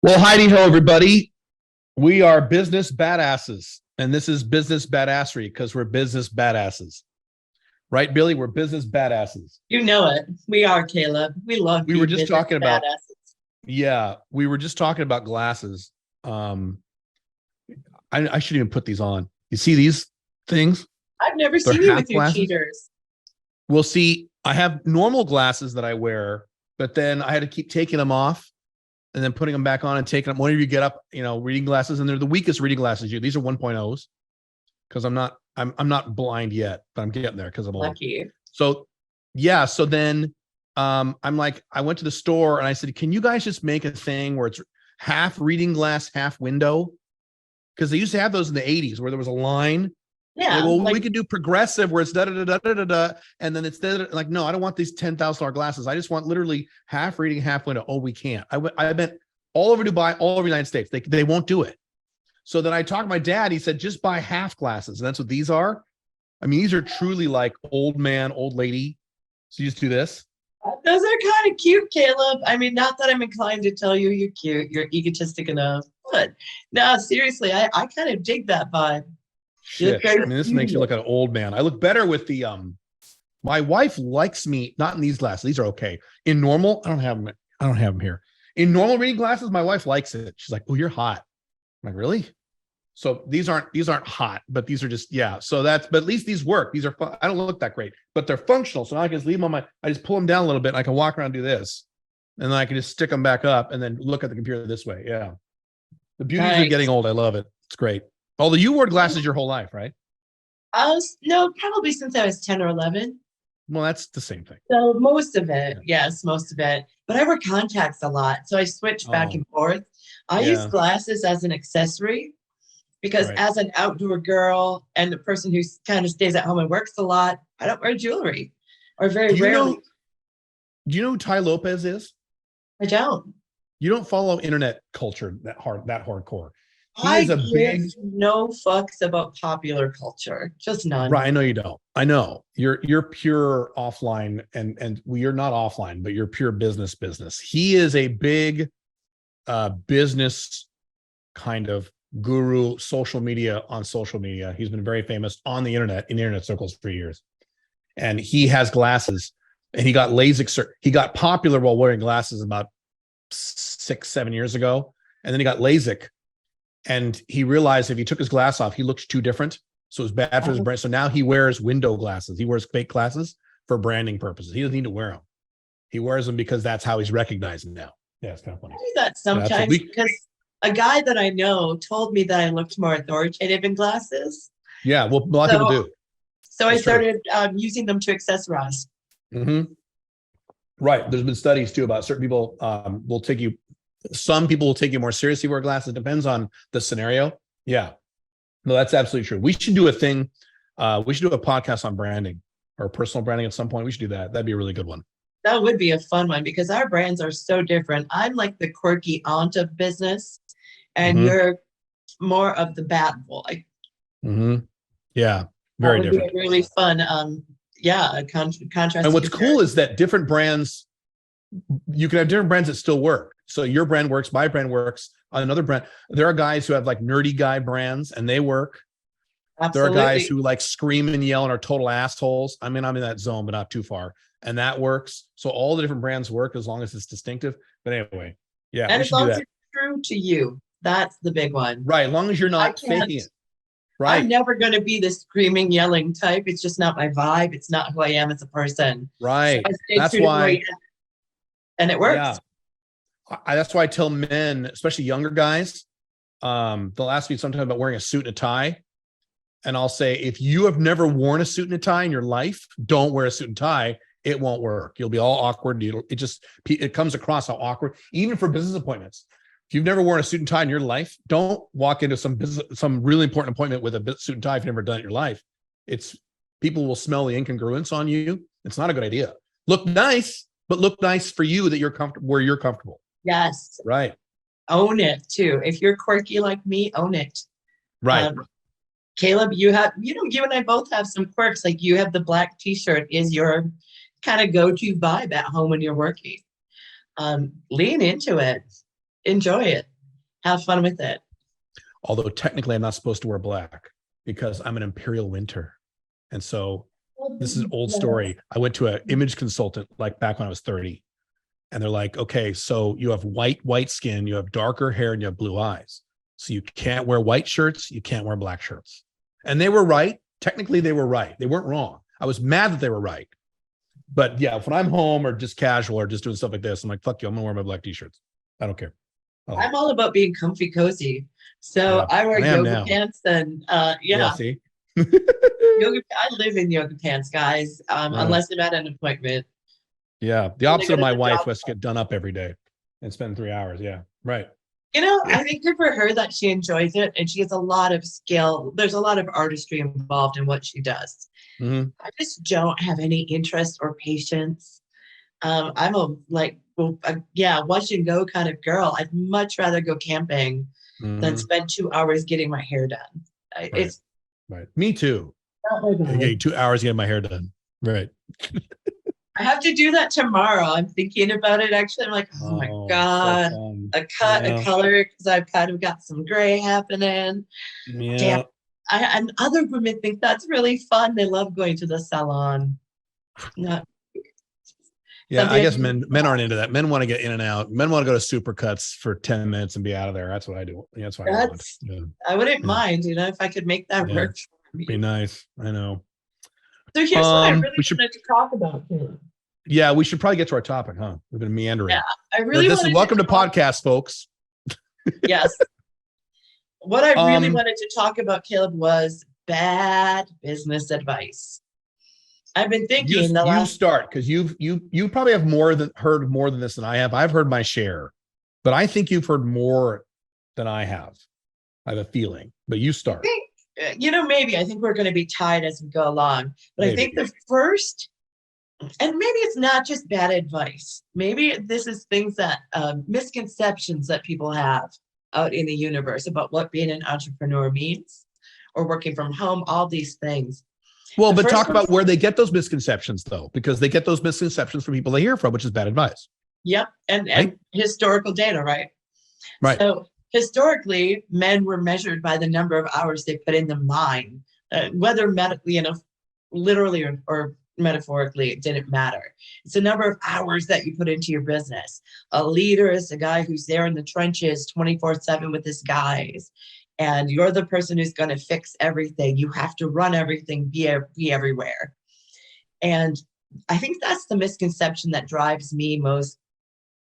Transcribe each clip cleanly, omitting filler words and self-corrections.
Well, Heidi ho, everybody. We are business badasses, and this is business badassery because we're business badasses. Right, Billy? We're business badasses. You know it. We are, Caleb. We love We were just talking about, badasses. we were just talking about glasses. I shouldn't even put these on. You see these things? I've never They're seen you half with your glasses. cheaters. Well, see, I have normal glasses that I wear, but then I had to keep taking them off and then putting them back on and taking them. Whenever you get up, reading glasses, and they're the weakest reading glasses. These are 1.0s because I'm not blind yet, but I'm getting there because I'm old. Lucky. So yeah, so then I'm like, I went to the store and I said, can you guys just make a thing where it's half reading glass, half window? Because they used to have those in the 80s where there was a line. Yeah. Like, well, we could do progressive where it's da da da da da da, and then it's like, no, I don't want these $10,000 glasses. I just want literally half reading, half window. Oh, we can't. I went all over Dubai, all over the United States. They won't do it. So then I talked to my dad. He said, just buy half glasses, and that's what these are. I mean, these are truly like old man, old lady. So you just do this. Those are kind of cute, Caleb. I mean, not that I'm inclined to tell you you're cute. You're egotistic enough. But no, seriously, I kind of dig that vibe. Shit. I mean, this makes you look like an old man. I look better with the my wife likes me not in these glasses. These are okay. In normal, I don't have them here. In normal reading glasses, my wife likes it. She's like, "Oh, you're hot." I'm like, "Really?" So these aren't hot, but these are just, yeah. So but at least these work. These are fun. I don't look that great, but they're functional. So now I can just leave them on I just pull them down a little bit and I can walk around and do this. And then I can just stick them back up and then look at the computer this way. Yeah. The beauties of getting old. I love it. It's great. Although you wore glasses your whole life, right? No, probably since I was 10 or 11. Well, that's the same thing. So most of it, yes, most of it. But I wear contacts a lot. So I switch back and forth. I use glasses as an accessory because as an outdoor girl and the person who kind of stays at home and works a lot, I don't wear jewelry or very rarely. Do you know who Ty Lopez is? I don't. You don't follow internet culture that hardcore. I give no fucks about popular culture, just none. Right, I know you don't. I know you're pure offline, and you're not offline, but you're pure business. He is a big business kind of guru, social media. He's been very famous on the internet in internet circles for years, and he has glasses, and he got LASIK. He got popular while wearing glasses about 6-7 years ago, and then he got LASIK. And he realized if he took his glass off, he looked too different. So it was bad for his brand. So now he wears window glasses. He wears fake glasses for branding purposes. He doesn't need to wear them. He wears them because that's how he's recognized now. Yeah, it's kind of funny. I do that sometimes because a guy that I know told me that I looked more authoritative in glasses. Yeah, well, a lot of people do. So I started using them to accessorize. Mm-hmm. Right. There's been studies too about certain people some people will take you more seriously, wear glasses. It depends on the scenario. Yeah. No, that's absolutely true. We should do a thing. We should do a podcast on branding or personal branding at some point. We should do that. That'd be a really good one. That would be a fun one because our brands are so different. I'm like the quirky aunt of business and you're more of the bad boy. Mm-hmm. Yeah. Very different. Be really fun. Contrast. And what's cool is that different brands, you can have different brands that still work. So your brand works, my brand works, another brand. There are guys who have like nerdy guy brands and they work. Absolutely. There are guys who like scream and yell and are total assholes. I mean, I'm in that zone, but not too far. And that works. So all the different brands work as long as it's distinctive. But anyway, yeah. And as long as it's true to you, that's the big one. Right. As long as you're not faking it. Right. I'm never going to be the screaming, yelling type. It's just not my vibe. It's not who I am as a person. Right. So that's why. And it works. Yeah. That's why I tell men, especially younger guys, they'll ask me sometimes about wearing a suit and a tie. And I'll say, if you have never worn a suit and a tie in your life, don't wear a suit and tie. It won't work. You'll be all awkward. It comes across how awkward, even for business appointments. If you've never worn a suit and tie in your life, don't walk into some really important appointment with a suit and tie if you've never done it in your life. People will smell the incongruence on you. It's not a good idea. Look nice, but look nice for you that you're comfortable where you're comfortable. Yes. Right. Own it too. If you're quirky like me, own it. Right. Caleb, you and I both have some quirks. Like you have the black t-shirt is your kind of go-to vibe at home when you're working. Lean into it. Enjoy it. have fun with it. Although technically I'm not supposed to wear black because I'm an imperial winter. And so this is an old story. I went to an image consultant like back when I was 30. And they're like, okay, so you have white skin, you have darker hair, and you have blue eyes. So you can't wear white shirts, you can't wear black shirts. And they were right. Technically, they were right. They weren't wrong. I was mad that they were right. But yeah, when I'm home or just casual or just doing stuff like this, I'm like, fuck you, I'm gonna wear my black t-shirts. I don't care. I'm all about being comfy cozy. So yeah, I wear yoga pants and yeah. See? I live in yoga pants, guys, unless I'm at an appointment. Yeah. The opposite of my wife was to get done up every day and spend 3 hours. Yeah. Right. You know, I think good for her that she enjoys it and she has a lot of skill. There's a lot of artistry involved in what she does. Mm-hmm. I just don't have any interest or patience. I'm a watch and go kind of girl. I'd much rather go camping than spend 2 hours getting my hair done. Right. It's right. Me too. I get 2 hours getting my hair done. Right. I have to do that tomorrow. I'm thinking about it. Actually, I'm like, oh my God, so a color, because I've kind of got some gray happening. Yeah. And other women think that's really fun. They love going to the salon. Not. Yeah, I guess men aren't into that. Men want to get in and out. Men want to go to Supercuts for 10 minutes and be out of there. That's what I do. That's what I want. Yeah. I wouldn't mind, if I could make that work for me. Be nice. I know. So here's what I really wanted to talk about, Caleb. Yeah, we should probably get to our topic, huh? We've been meandering. Yeah, I really. This is welcome to podcast, folks. Yes. What I really wanted to talk about, Caleb, was bad business advice. I've been thinking. You start, because you probably have heard more than this than I have. I've heard my share, but I think you've heard more than I have. I have a feeling, but you start. I think, maybe I think we're going to be tied as we go along. But I think the first, and maybe it's not just bad advice. Maybe this is things that misconceptions that people have out in the universe about what being an entrepreneur means, or working from home. All these things. Well, but talk about where they get those misconceptions, though, because they get those misconceptions from people they hear from, which is bad advice. Yep. And historical data, right? Right. So historically, men were measured by the number of hours they put in the mine, whether literally or metaphorically, it didn't matter. It's the number of hours that you put into your business. A leader is a guy who's there in the trenches 24/7 with his guys. And you're the person who's going to fix everything. You have to run everything, be everywhere. And I think that's the misconception that drives me most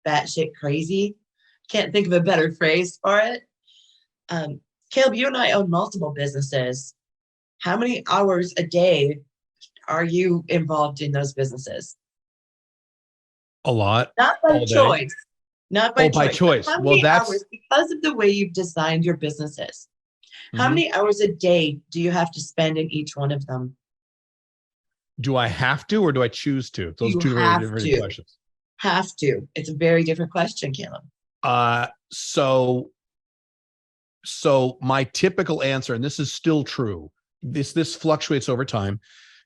batshit crazy. Can't think of a better phrase for it. Caleb, you and I own multiple businesses. How many hours a day are you involved in those businesses? A lot. Not by choice. Not by choice. How many hours, because of the way you've designed your businesses, how many hours a day do you have to spend in each one of them? Do I have to, or do I choose to? Those are two very different questions. Have to. It's a very different question, Caleb. So my typical answer, and this is still true, this fluctuates over time,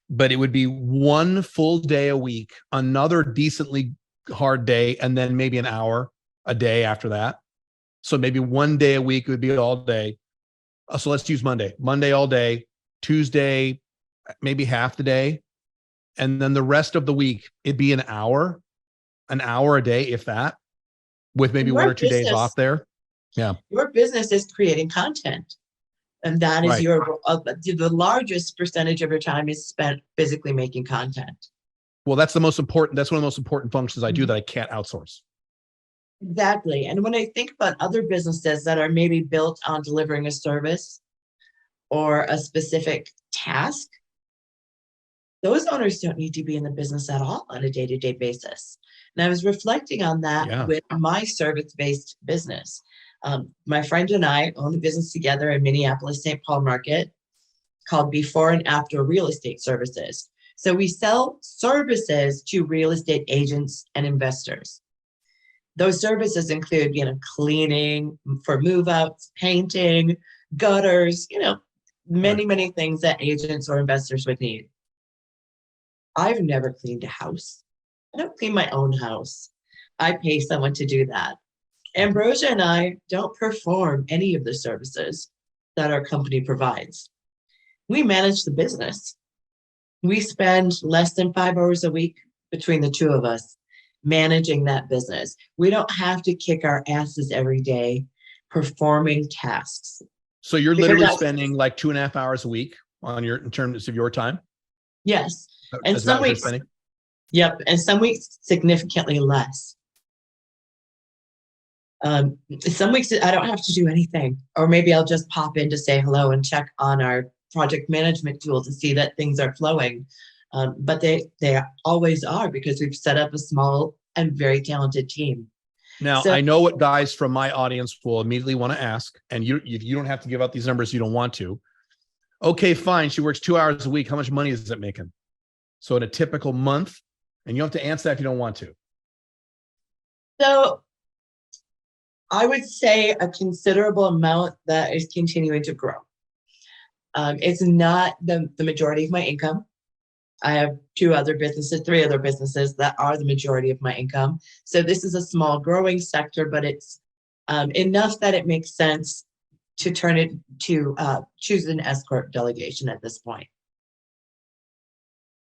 but it would be one full day a week, another decently hard day, and then maybe an hour a day after that. So maybe one day a week would be all day. So let's use Monday. Monday all day, Tuesday, maybe half the day. And then the rest of the week, it'd be an hour a day, if that, with maybe 1 or 2 days off there. Yeah. Your business is creating content. And that is the largest percentage of your time is spent physically making content. Well, that's one of the most important functions I do that I can't outsource. Exactly. And when I think about other businesses that are maybe built on delivering a service or a specific task, those owners don't need to be in the business at all on a day-to-day basis. And I was reflecting on that with my service-based business. My friend and I own a business together in Minneapolis, St. Paul market called Before and After Real Estate Services. So we sell services to real estate agents and investors. Those services include, cleaning for move-outs, painting, gutters, many things that agents or investors would need. I've never cleaned a house. I don't clean my own house. I pay someone to do that. Ambrosia and I don't perform any of the services that our company provides. We manage the business. We spend less than 5 hours a week between the two of us managing that business. We don't have to kick our asses every day performing tasks. So you're literally spending like 2.5 hours a week on in terms of your time? Yes. And some weeks, yep. And some weeks significantly less. Some weeks I don't have to do anything, or maybe I'll just pop in to say hello and check on our project management tool to see that things are flowing. But they always are, because we've set up a small and very talented team. Now, I know what guys from my audience will immediately want to ask, and you don't have to give out these numbers. You don't want to. Okay, fine. She works 2 hours a week. How much money is it making? So in a typical month, and you don't have to answer that if you don't want to. So I would say a considerable amount that is continuing to grow. It's not the majority of my income. I have three other businesses that are the majority of my income. So this is a small growing sector, but it's enough that it makes sense to turn it to choose an S Corp delegation at this point.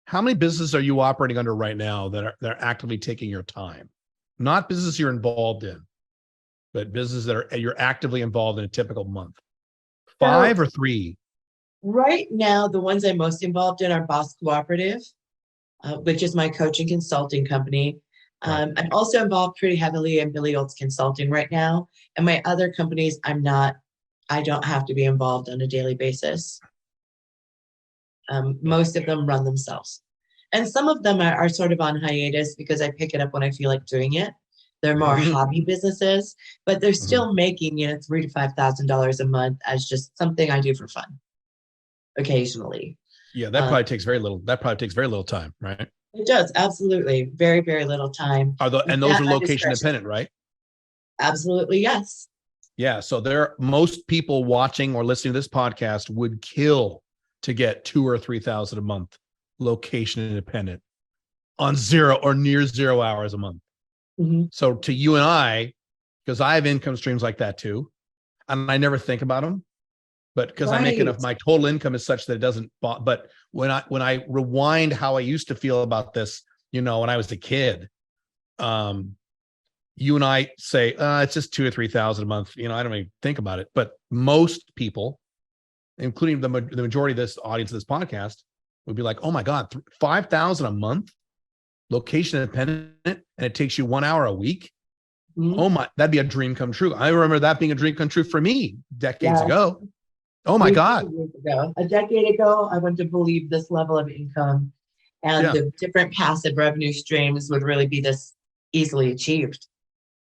How many businesses are you operating under right now that are actively taking your time? Not business you're involved in, but businesses that you're actively involved in a typical month. 5 or 3? Right now, the ones I'm most involved in are Boss Cooperative, which is my coaching consulting company. Right. I'm also involved pretty heavily in Billie Consulting right now. And my other companies, I don't have to be involved on a daily basis. Most of them run themselves. And some of them are sort of on hiatus because I pick it up when I feel like doing it. They're more hobby businesses, but they're still making, $3,000 to $5,000 a month as just something I do for fun occasionally. Yeah, that probably takes very little. That probably takes very little time, right? It does, absolutely. Very, very little time. And those are location dependent, right? Absolutely, yes. Yeah, so most people watching or listening to this podcast would kill to get 2,000 or 3,000 a month, location independent, on 0 or near 0 hours a month. So to you and I, because I have income streams like that too, and I never think about them, but because I make enough, my total income is such that it doesn't. But when I rewind how I used to feel about this, when I was a kid, you and I say it's just 2,000 or 3,000 a month. I don't even think about it. But most people, including the majority of this audience of this podcast, would be like, "Oh my God, 5,000 a month, location independent, and it takes you 1 hour a week." Oh my, that'd be a dream come true. I remember that being a dream come true for me decades ago. Oh my God. A decade ago, I wouldn't have believed this level of income and the different passive revenue streams would really be this easily achieved.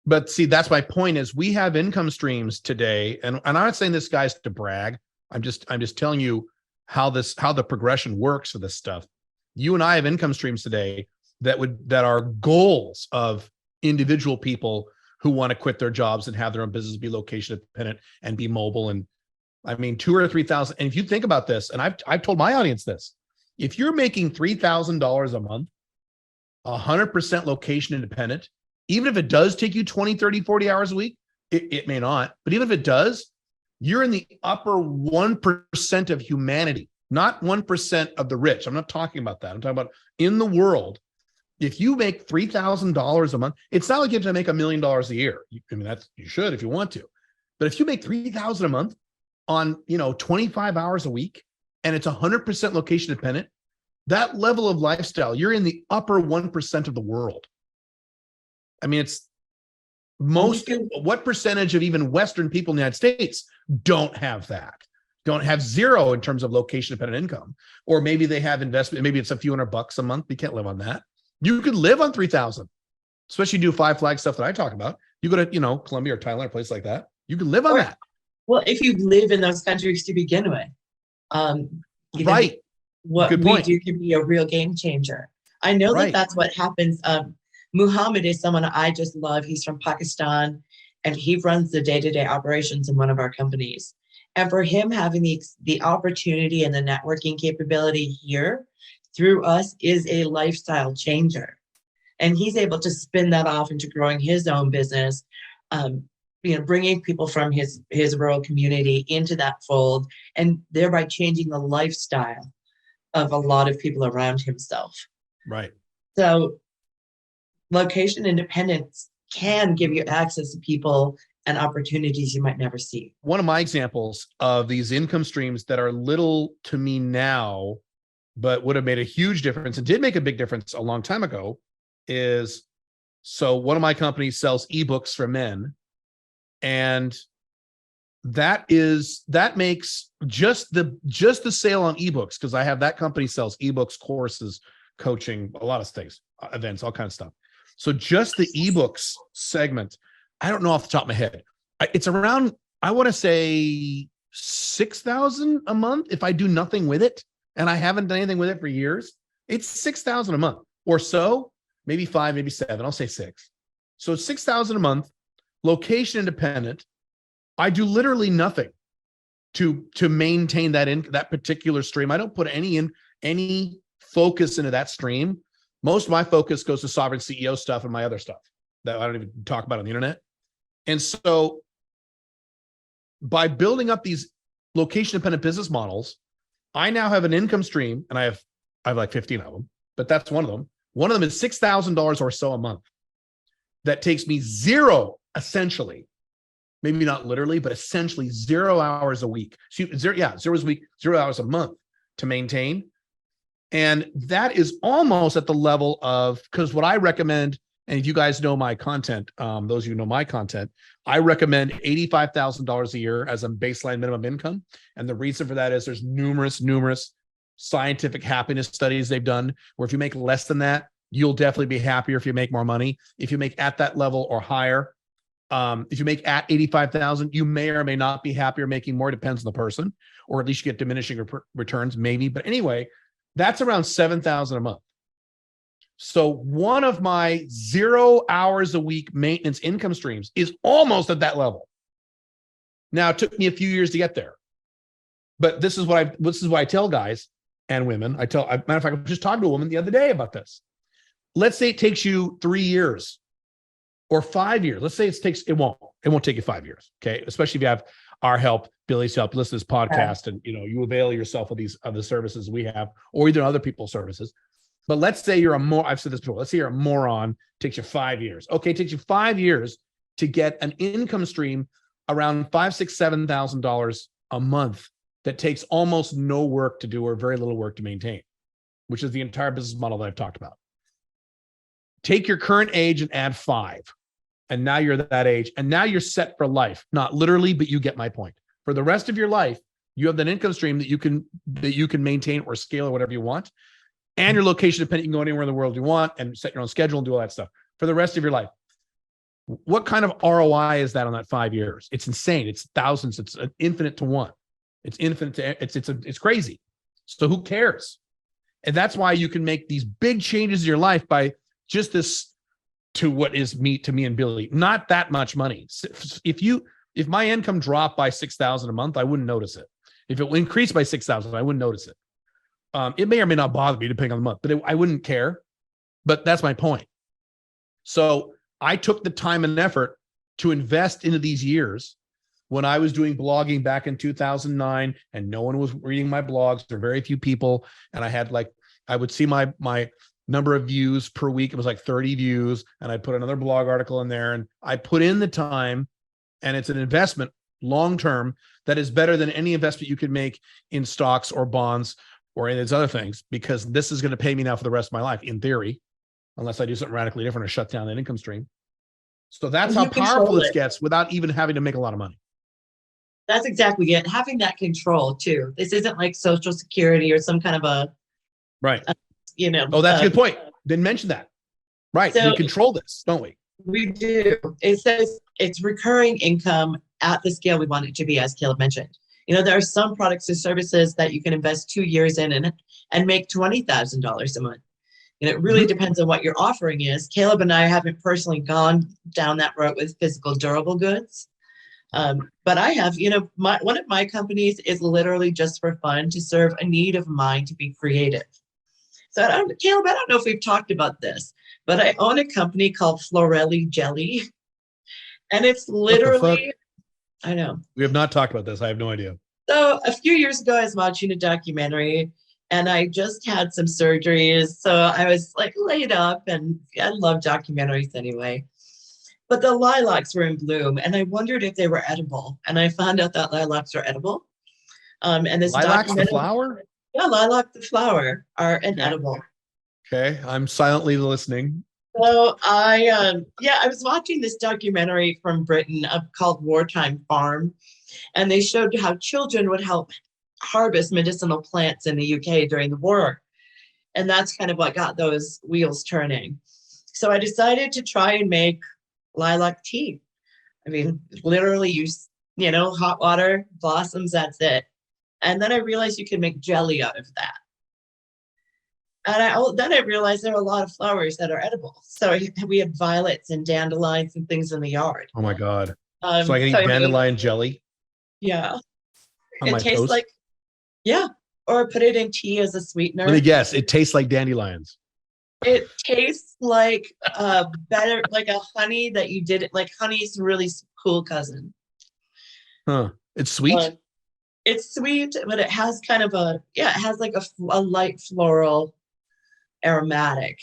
But see, that's my point is we have income streams today. And I'm not saying this guy's to brag. I'm just telling you how the progression works for this stuff. You and I have income streams today that are goals of individual people who want to quit their jobs and have their own business, be location dependent and be mobile. And I mean, 2,000 or 3,000. And if you think about this, and I've told my audience this, if you're making $3,000 a month, 100% location independent, even if it does take you 20, 30, 40 hours a week, it may not, but even if it does, you're in the upper 1% of humanity, not 1% of the rich. I'm not talking about that. I'm talking about in the world. If you make $3,000 a month, it's not like you have to make $1 million a year. You should if you want to, but if you make $3,000 a month on 25 hours a week, and it's 100% location dependent, that level of lifestyle, you're in the upper 1% of the world. I mean, it's what percentage of even Western people in the United States don't have that? Don't have 0 in terms of location dependent income, or maybe they have investment. Maybe it's a few $100 a month. You can't live on that. You could live on 3,000, especially do 5 flag stuff that I talk about. You go to, Colombia or Thailand or a place like that. You can live on that. Well, if you live in those countries to begin with, right. What we do can be a real game changer. I know that that's what happens. Muhammad is someone I just love. He's from Pakistan, and he runs the day-to-day operations in one of our companies. And for him having the opportunity and the networking capability here through us is a lifestyle changer. And he's able to spin that off into growing his own business bringing people from his rural community into that fold, and thereby changing the lifestyle of a lot of people around himself. Right. So location independence can give you access to people and opportunities you might never see. One of my examples of these income streams that are little to me now, but would have made a huge difference and did make a big difference a long time ago is, so one of my companies sells ebooks for men. And that makes just the sale on ebooks, because I have that company sells ebooks, courses, coaching, a lot of things, events, all kinds of stuff. So just the ebooks segment, I don't know off the top of my head. It's around, I want to say 6,000 a month if I do nothing with it, and I haven't done anything with it for years. It's 6,000 a month or so, maybe 5, maybe 7. I'll say 6. So it's 6,000 a month, location independent. I do literally nothing to maintain that particular stream. I don't put any focus into that stream. Most of my focus goes to sovereign CEO stuff and my other stuff that I don't even talk about on the internet. And so by building up these location independent business models, I now have an income stream, and I have like 15 of them, but that's one of them. One of them is $6,000 or so a month. That takes me zero, essentially, maybe not literally, but essentially 0 hours a week. 0 hours a week, 0 hours a month to maintain. And that is almost at the level of, because what I recommend, and if you guys know my content, those of you who know my content, I recommend $85,000 a year as a baseline minimum income. And the reason for that is there's numerous scientific happiness studies they've done where if you make less than that, you'll definitely be happier if you make more money. If you make at that level or higher, if you make at 85,000, you may or may not be happier making more, depends on the person, or at least you get diminishing returns, maybe. But anyway, that's around 7,000 a month. So one of my 0 hours a week maintenance income streams is almost at that level. Now, it took me a few years to get there, but this is what I tell guys and women. Matter of fact, I was just talking to a woman the other day about this. Let's say it takes you 3 years or 5 years. Let's say it won't take you 5 years. Okay. Especially if you have our help, Billy's help, listen to this podcast, and you avail yourself of these other services we have, or either other people's services. But let's say I've said this before, let's say you're a moron, takes you 5 years. Okay, it takes you 5 years to get an income stream around $5,000, $6,000, $7,000 a month that takes almost no work to do or very little work to maintain, which is the entire business model that I've talked about. Take your current age and add 5. And now you're that age. And now you're set for life. Not literally, but you get my point. For the rest of your life, you have that income stream that you can maintain or scale or whatever you want. And your location dependent, you can go anywhere in the world you want and set your own schedule and do all that stuff for the rest of your life. What kind of ROI is that on that 5 years? It's insane. It's thousands. It's infinite to one. It's infinite to, it's crazy. So who cares? And that's why you can make these big changes in your life by just this, to what is to me and Billy, not that much money. If my income dropped by 6,000 a month, I wouldn't notice it. If it increased by 6,000, I wouldn't notice it. It may or may not bother me depending on the month, but I wouldn't care. But that's my point. So I took the time and effort to invest into these years when I was doing blogging back in 2009 and no one was reading my blogs. There were very few people. And I would see my number of views per week. It was like 30 views. And I put another blog article in there, and I put in the time, and it's an investment long-term that is better than any investment you could make in stocks or bonds or any of these other things, because this is going to pay me now for the rest of my life, in theory, unless I do something radically different or shut down that income stream. So that's how powerful this gets without even having to make a lot of money. That's exactly it. Having that control too. This isn't like Social Security or some kind of a right. Oh, that's a good point. Didn't mention that. Right. So we control this, don't we? We do. It says it's recurring income at the scale we want it to be, as Caleb mentioned. There are some products or services that you can invest 2 years in and make $20,000 a month. It really depends on what your offering is. Caleb and I haven't personally gone down that road with physical durable goods. But I have, one of my companies is literally just for fun, to serve a need of mine to be creative. So Caleb, I don't know if we've talked about this, but I own a company called Florelli Jelly. And it's literally, I know. We have not talked about this. I have no idea. So a few years ago, I was watching a documentary and I just had some surgeries. So I was like laid up, and I love documentaries anyway. But the lilacs were in bloom and I wondered if they were edible. And I found out that lilacs are edible. And this Lilacs, the flower? Yeah, lilac, the flower, are inedible. Okay, I'm silently listening. So I was watching this documentary from Britain called Wartime Farm, and they showed how children would help harvest medicinal plants in the UK during the war. And that's kind of what got those wheels turning. So I decided to try and make lilac tea. I mean, literally use, hot water, blossoms, that's it. And then I realized you can make jelly out of that. And then I realized there are a lot of flowers that are edible. So we had violets and dandelions and things in the yard. Oh my God. So I can eat dandelion jelly? Yeah. On my tastes toast? like, yeah. Or put it in tea as a sweetener. Let me guess. It tastes like dandelions. It tastes like better, like a honey that you did it. Like honey's really cool cousin. Huh. It's sweet? It's sweet, but it has kind of it has like a light floral aromatic.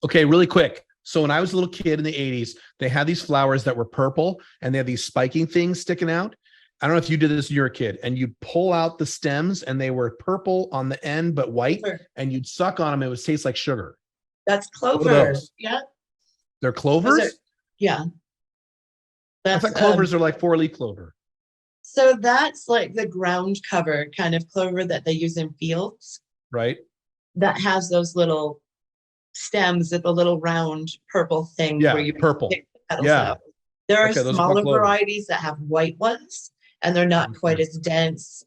Okay, really quick. So when I was a little kid in the 80s, they had these flowers that were purple and they had these spiking things sticking out. I don't know if you did this when you were a kid, and you pull out the stems and they were purple on the end, but white, and you'd suck on them. It would taste like sugar. That's clover. Yeah. They're clovers? Yeah. I thought clovers are like 4-leaf clover. So that's like the ground cover kind of clover that they use in fields. Right. That has those little stems with a little round purple thing where you purple. pick the petals out. There are smaller varieties that have white ones, and they're not quite as dense.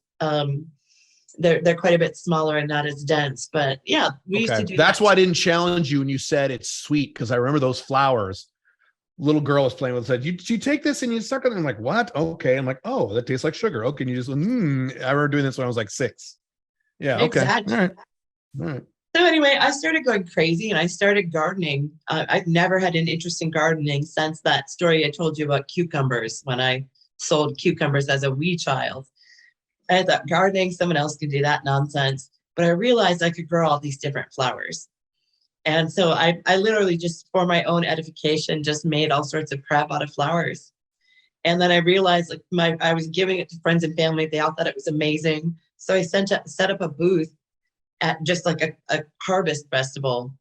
They're quite a bit smaller and not as dense. But yeah, we used to do That's why I didn't challenge you when you said it's sweet, because I remember those flowers. Little girl was playing with it, said, you take this and you suck on it. I'm like, what? Okay. I'm like, oh, that tastes like sugar. Okay. And you just I remember doing this when I was like 6. Yeah. Okay. Exactly. All right. So anyway, I started going crazy and I started gardening. I've never had an interest in gardening since that story I told you about cucumbers, when I sold cucumbers as a wee child. I thought gardening, someone else could do that nonsense. But I realized I could grow all these different flowers. And so I literally just, for my own edification, just made all sorts of crap out of flowers. And then I realized I was giving it to friends and family. They all thought it was amazing. So I set up a booth at just like a harvest festival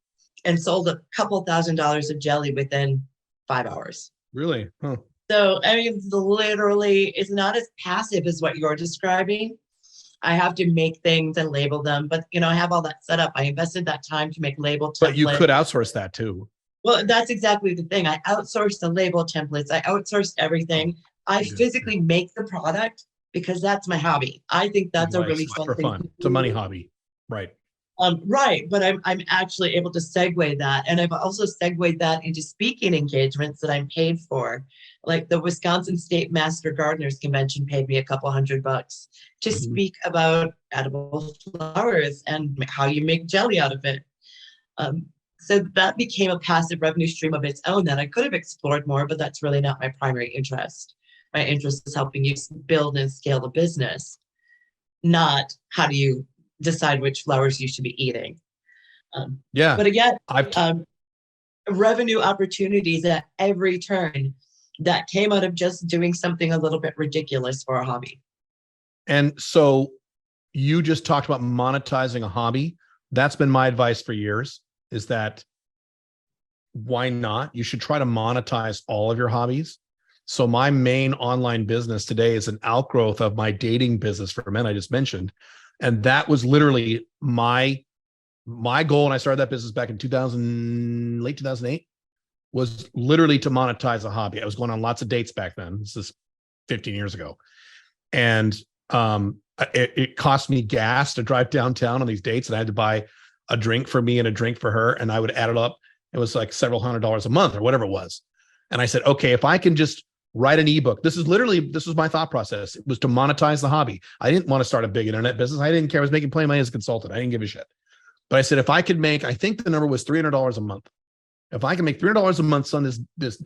and sold a couple $1,000s of jelly within 5 hours. Really? Huh. So, I mean, literally, it's not as passive as what you're describing. I have to make things and label them, but I have all that set up. I invested that time to make label templates. But you could outsource that too. Well, that's exactly the thing. I outsourced the label templates. I outsourced everything. I physically make the product because that's my hobby. I think that's a really fun thing. It's a money hobby. Right. Right. But I'm actually able to segue that. And I've also segued that into speaking engagements that I'm paid for. Like the Wisconsin State Master Gardeners Convention paid me a couple $100 to speak about edible flowers and how you make jelly out of it. So that became a passive revenue stream of its own that I could have explored more, but that's really not my primary interest. My interest is helping you build and scale the business, not how do you decide which flowers you should be eating. But again, revenue opportunities at every turn that came out of just doing something a little bit ridiculous for a hobby. And so you just talked about monetizing a hobby. That's been my advice for years, is that why not? You should try to monetize all of your hobbies. So my main online business today is an outgrowth of my dating business for men I just mentioned. And that was literally my goal when I started that business back in late 2008, was literally to monetize a hobby. I was going on lots of dates back then. This is 15 years ago. And it cost me gas to drive downtown on these dates, and I had to buy a drink for me and a drink for her. And I would add it up. It was like several $100s a month or whatever it was. And I said, okay, if I can just write an ebook, this was my thought process. It was to monetize the hobby. I didn't want to start a big internet business. I didn't care. I was making plenty of money as a consultant. I didn't give a shit. But I said, if I could make, I think the number was $300 a month. If I can make $300 a month on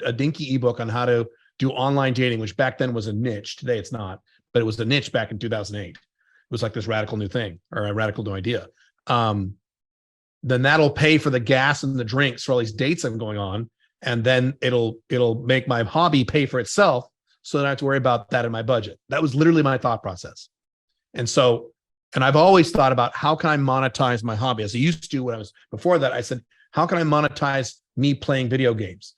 a dinky ebook on how to do online dating, which back then was a niche. Today it's not, but it was the niche back in 2008. It was like this radical new thing, or a radical new idea. Then that'll pay for the gas and the drinks for all these dates I'm going on. And then it'll make my hobby pay for itself, so that I don't have to worry about that in my budget. That was literally my thought process. And I've always thought about, how can I monetize my hobby? As I used to when I was before that, I said, how can I monetize me playing video games?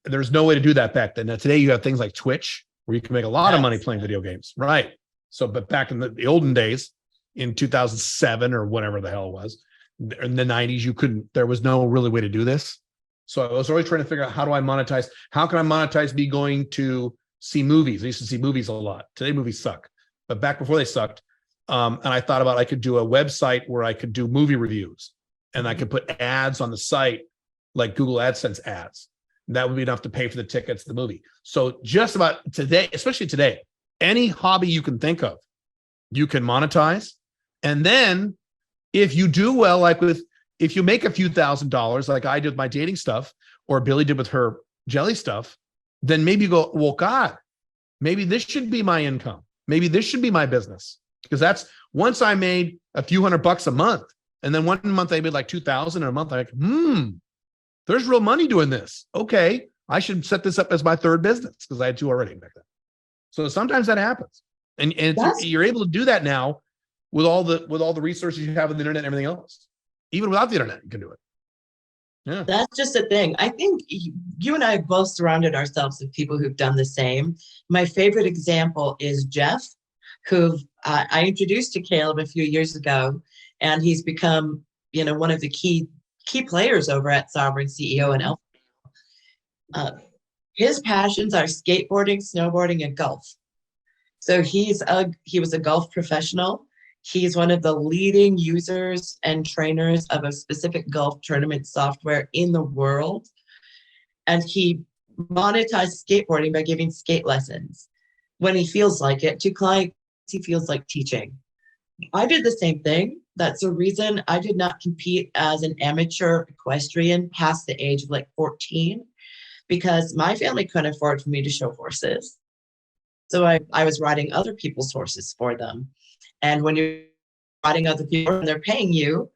There's no way to do that back then. Now, today you have things like Twitch, where you can make a lot of money playing video games. Right. So, but back in the olden days, in 2007 or whatever the hell it was, in the 90s, there was no really way to do this. So I was always trying to figure out, how do I monetize? How can I monetize me going to see movies? I used to see movies a lot. Today movies suck, but back before they sucked. And I thought about, I could do a website where I could do movie reviews, and I could put ads on the site, like Google AdSense ads. That would be enough to pay for the tickets to the movie. So just about today, especially today, any hobby you can think of, you can monetize. And then if you do well, if you make a few $1,000s, like I did with my dating stuff, or Billie did with her jelly stuff, then maybe you go, well, God, maybe this should be my income. Maybe this should be my business. Because that's, once I made a few $100 a month, and then one month I made like 2,000, and a month I'm like, there's real money doing this. Okay, I should set this up as my third business, because I had two already back then. So sometimes that happens, and you're able to do that now with all the resources you have on the internet and everything else. Even without the internet, you can do it. Yeah, that's just a thing. I think you and I have both surrounded ourselves with people who've done the same. My favorite example is Jeff, who I introduced to Caleb a few years ago, and he's become, one of the key players over at Sovereign CEO and Alpha. His passions are skateboarding, snowboarding, and golf. So he was a golf professional. He's one of the leading users and trainers of a specific golf tournament software in the world. And he monetized skateboarding by giving skate lessons when he feels like it to clients he feels like teaching. I did the same thing. That's the reason I did not compete as an amateur equestrian past the age of like 14, because my family couldn't afford for me to show horses. So I was riding other people's horses for them. And when you're riding other people and they're paying you,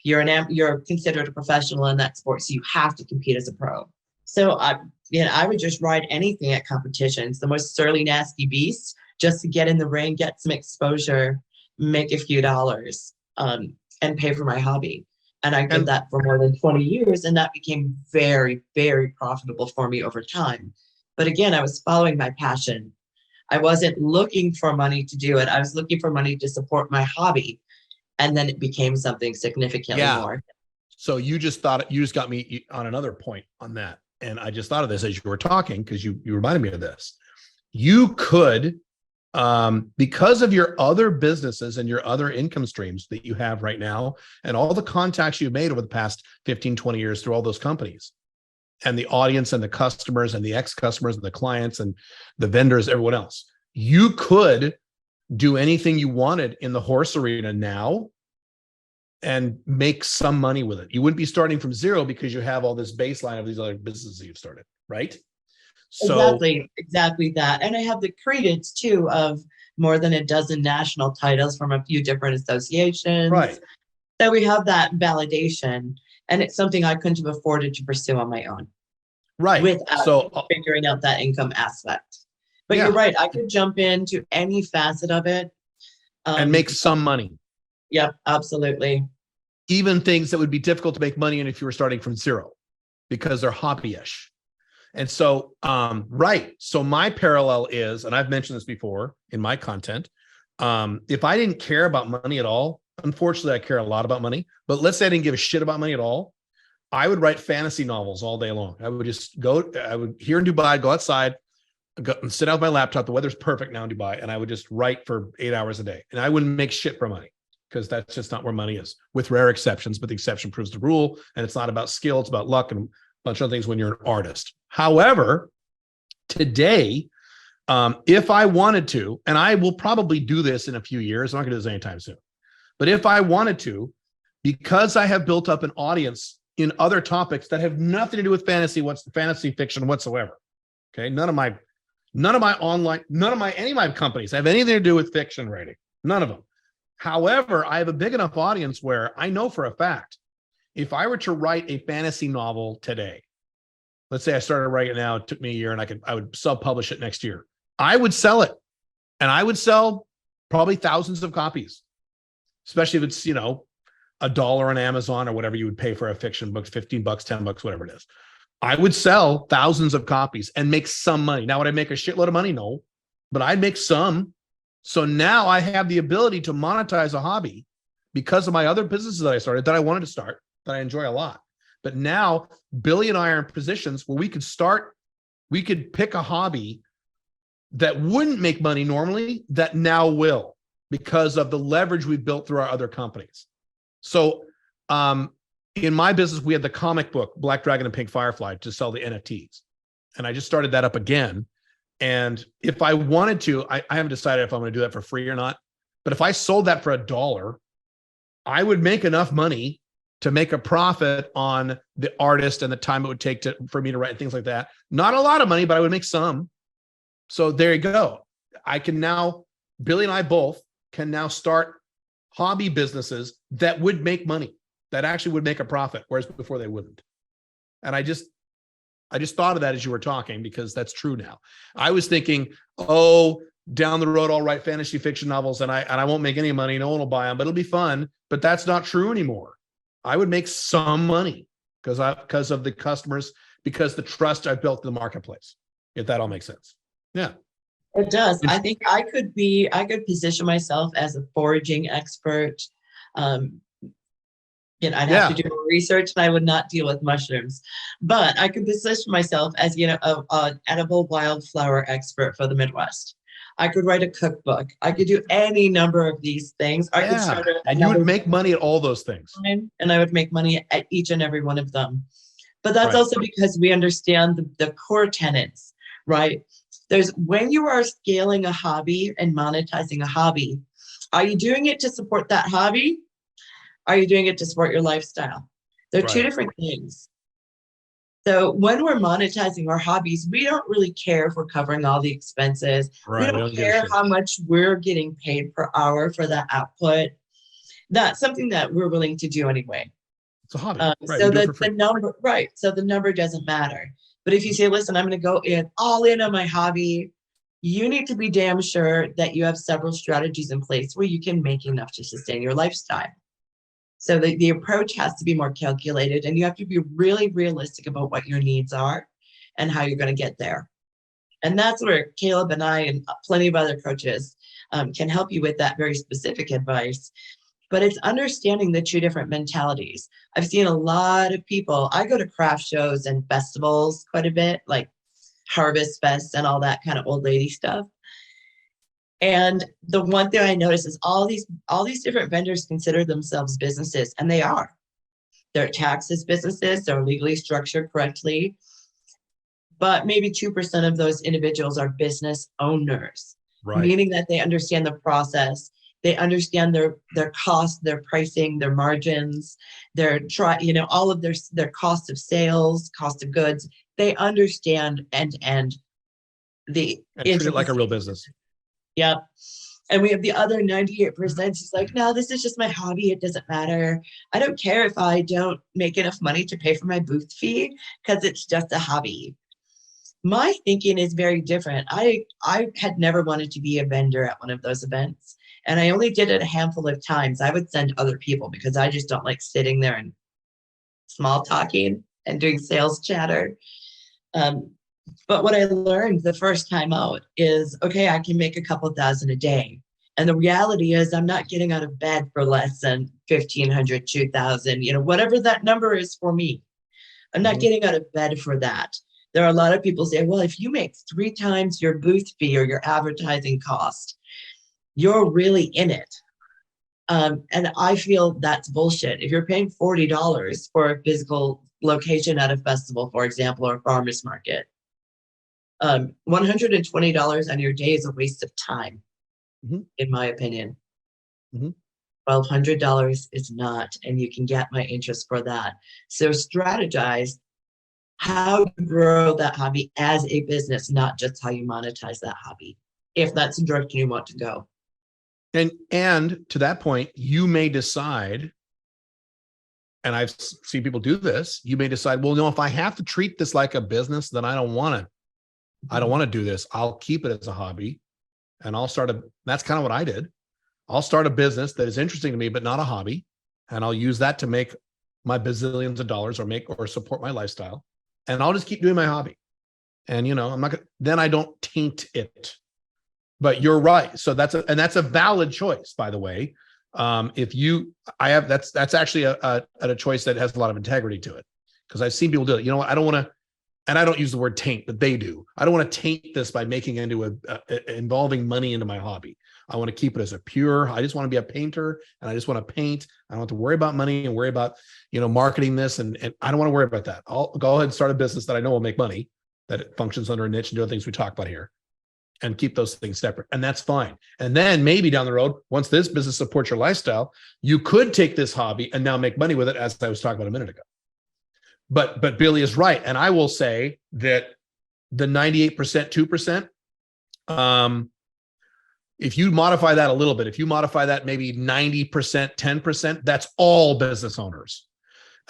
you're considered a professional in that sport. So you have to compete as a pro. So I would just ride anything at competitions, the most surly, nasty beast, just to get in the ring, get some exposure, make a few dollars, and pay for my hobby. And I did that for more than 20 years. And that became very, very profitable for me over time. But again, I was following my passion. I wasn't looking for money to do it. I was looking for money to support my hobby. And then it became something significantly more. So you just got me on another point on that. And I just thought of this as you were talking, because you reminded me of this. You could, because of your other businesses and your other income streams that you have right now, and all the contacts you've made over the past 15, 20 years through all those companies, and the audience and the customers and the ex-customers and the clients and the vendors, everyone else, you could do anything you wanted in the horse arena now and make some money with it. You wouldn't be starting from zero, because you have all this baseline of these other businesses you've started, right? So exactly that. And I have the credence too of more than a dozen national titles from a few different associations. Right. So we have that validation, and it's something I couldn't have afforded to pursue on my own. Right. Without figuring out that income aspect. But you're right. I could jump into any facet of it. And make some money. Yep, absolutely. Even things that would be difficult to make money in if you were starting from zero, because they're hobby-ish. And so, right. So my parallel is, and I've mentioned this before in my content, if I didn't care about money at all, unfortunately, I care a lot about money, but let's say I didn't give a shit about money at all, I would write fantasy novels all day long. I would here in Dubai, go outside, go and sit out with my laptop. The weather's perfect now in Dubai. And I would just write for 8 hours a day. And I wouldn't make shit for money, because that's just not where money is, with rare exceptions, but the exception proves the rule. And it's not about skill, it's about luck and a bunch of things when you're an artist. However, today, if I wanted to, and I will probably do this in a few years, I'm not gonna do this anytime soon, but if I wanted to, because I have built up an audience in other topics that have nothing to do with fantasy fiction whatsoever. Okay. None of my None of any of my companies have anything to do with fiction writing. None of them. However, I have a big enough audience where I know for a fact, if I were to write a fantasy novel today, let's say I started writing it now, it took me a year, and I would self-publish it next year. I would sell it, and I would sell probably thousands of copies, especially if it's, $1 on Amazon or whatever you would pay for a fiction book, $15, $10, whatever it is. I would sell thousands of copies and make some money. Now, would I make a shitload of money? No, but I'd make some. So now I have the ability to monetize a hobby because of my other businesses that I started, that I wanted to start, that I enjoy a lot. But now Billie and I are in positions where we could pick a hobby that wouldn't make money normally that now will, because of the leverage we've built through our other companies. So in my business, we had the comic book, Black Dragon and Pink Firefly, to sell the NFTs. And I just started that up again. And if I wanted to, I haven't decided if I'm going to do that for free or not. But if I sold that for $1, I would make enough money to make a profit on the artist and the time it would take for me to write and things like that. Not a lot of money, but I would make some. So there you go. Billie and I both can now start hobby businesses that would make money, that actually would make a profit, whereas before they wouldn't. And I just thought of that as you were talking, because that's true now. I was thinking, down the road, I'll write fantasy fiction novels and I won't make any money. No one will buy them, but it'll be fun. But that's not true anymore. I would make some money because of the customers, because the trust I've built in the marketplace, if that all makes sense. Yeah. It does. I think I could position myself as a foraging expert. I'd have to do more research, and I would not deal with mushrooms, but I could position myself as, an edible wildflower expert for the Midwest. I could write a cookbook. I could do any number of these things. I could start and you would make money at all those things. And I would make money at each and every one of them. But that's also because we understand the core tenets, right? When you are scaling a hobby and monetizing a hobby, are you doing it to support that hobby? Are you doing it to support your lifestyle? They're two different things. So when we're monetizing our hobbies, we don't really care if we're covering all the expenses. We don't care how much we're getting paid per hour for that output. That's something that we're willing to do anyway. It's a hobby. So the number doesn't matter. But if you say, listen, I'm going to go all in on my hobby, you need to be damn sure that you have several strategies in place where you can make enough to sustain your lifestyle. So the approach has to be more calculated, and you have to be really realistic about what your needs are and how you're going to get there. And that's where Caleb and I and plenty of other coaches can help you with that very specific advice. But it's understanding the two different mentalities. I've seen a lot of people, I go to craft shows and festivals quite a bit, like Harvest Fest and all that kind of old lady stuff. And the one thing I notice is all these different vendors consider themselves businesses, and they are. They're taxes businesses, they're legally structured correctly. But maybe 2% of those individuals are business owners, meaning that they understand the process. They understand their cost, their pricing, their margins, all of their cost of sales, cost of goods. They understand and treat it like a real business. Yep. And we have the other 98%. She's like, no, this is just my hobby. It doesn't matter. I don't care if I don't make enough money to pay for my booth fee because it's just a hobby. My thinking is very different. I had never wanted to be a vendor at one of those events. And I only did it a handful of times. I would send other people because I just don't like sitting there and small talking and doing sales chatter. But what I learned the first time out is, okay, I can make a couple thousand a day. And the reality is I'm not getting out of bed for less than 1,500, 2,000, whatever that number is for me. I'm not getting out of bed for that. There are a lot of people say, well, if you make 3 times your booth fee or your advertising cost, you're really in it. And I feel that's bullshit. If you're paying $40 for a physical location at a festival, for example, or a farmer's market, $120 on your day is a waste of time, in my opinion. $1,200 is not, and you can get my interest for that. So strategize how to grow that hobby as a business, not just how you monetize that hobby, if that's the direction you want to go. And to that point, you may decide, and I've seen people do this, you may decide, well, no, if I have to treat this like a business, then I don't want to do this. I'll keep it as a hobby, and that's kind of what I did. I'll start a business that is interesting to me, but not a hobby. And I'll use that to make my bazillions of dollars or support my lifestyle. And I'll just keep doing my hobby. And, I'm not going to, then I don't taint it. But you're right. So that's a valid choice, by the way. That's actually a choice that has a lot of integrity to it, because I've seen people do it. You know what? I don't want to, and I don't use the word taint, but they do. I don't want to taint this by making it into involving money into my hobby. I want to keep it as I just want to be a painter, and I just want to paint. I don't have to worry about money and worry about, marketing this. And I don't want to worry about that. I'll go ahead and start a business that I know will make money, that it functions under a niche and do the things we talk about here, and keep those things separate. And that's fine. And then maybe down the road, once this business supports your lifestyle, you could take this hobby and now make money with it, as I was talking about a minute ago. But Billy is right. And I will say that the 98%, 2%, if you modify that a little bit, if you modify that maybe 90%, 10%, that's all business owners.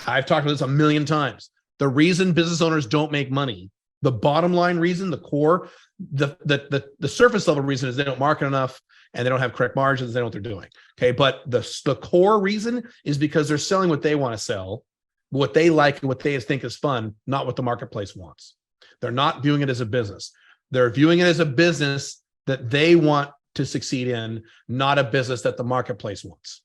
I've talked about this a million times. The reason business owners don't make money, the bottom line reason, the core, the surface level reason is they don't market enough, and they don't have correct margins. They know what they're doing. Okay. But the core reason is because they're selling what they want to sell, what they like, and what they think is fun, not what the marketplace wants. They're not viewing it as a business. They're viewing it as a business that they want to succeed in, not a business that the marketplace wants,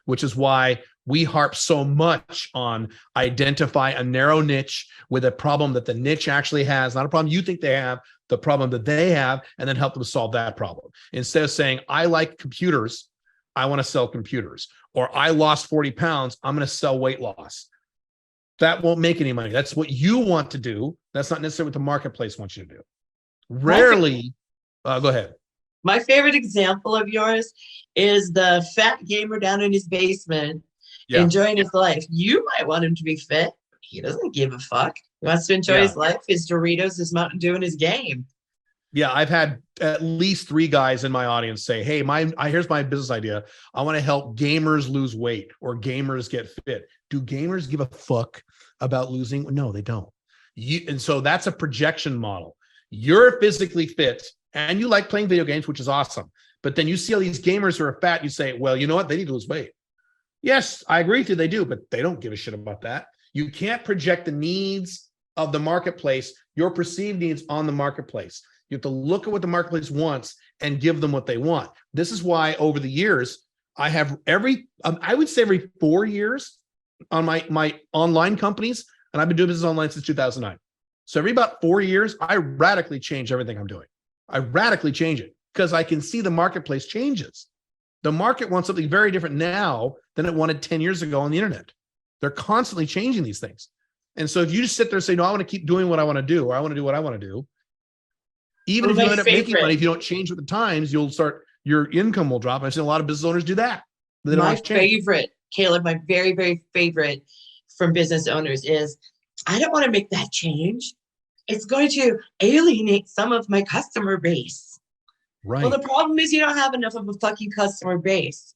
which is why we harp so much on identify a narrow niche with a problem that the niche actually has, not a problem you think they have, the problem that they have, and then help them solve that problem. Instead of saying, I like computers, I want to sell computers, or I lost 40 pounds, I'm going to sell weight loss. That won't make any money. That's what you want to do. That's not necessarily what the marketplace wants you to do. Rarely, go ahead. My favorite example of yours is the fat gamer down in his basement, enjoying his life. You might want him to be fit. He doesn't give a fuck. He wants to enjoy his life, his Doritos, his Mountain Dew, and his game. Yeah, I've had at least 3 guys in my audience say, hey, here's my business idea. I want to help gamers lose weight or gamers get fit. Do gamers give a fuck about losing? No, they don't. And so that's a projection model. You're physically fit and you like playing video games, which is awesome. But then you see all these gamers who are fat, you say, well, you know what? They need to lose weight. Yes, I agree with you, they do, but they don't give a shit about that. You can't project the needs of the marketplace, your perceived needs on the marketplace. You have to look at what the marketplace wants and give them what they want. This is why over the years, I have I would say every 4 years on my online companies, and I've been doing business online since 2009. So every about 4 years, I radically change everything I'm doing. I radically change it because I can see the marketplace changes. The market wants something very different now than it wanted 10 years ago on the internet. They're constantly changing these things. And so if you just sit there and say, no, I want to keep doing what I want to do, or I want to do what I want to do, even if you end up making money, if you don't change with the times, your income will drop. I've seen a lot of business owners do that. My favorite, Caleb, my very, very favorite from business owners is, I don't want to make that change. It's going to alienate some of my customer base. Right. Well, the problem is you don't have enough of a fucking customer base.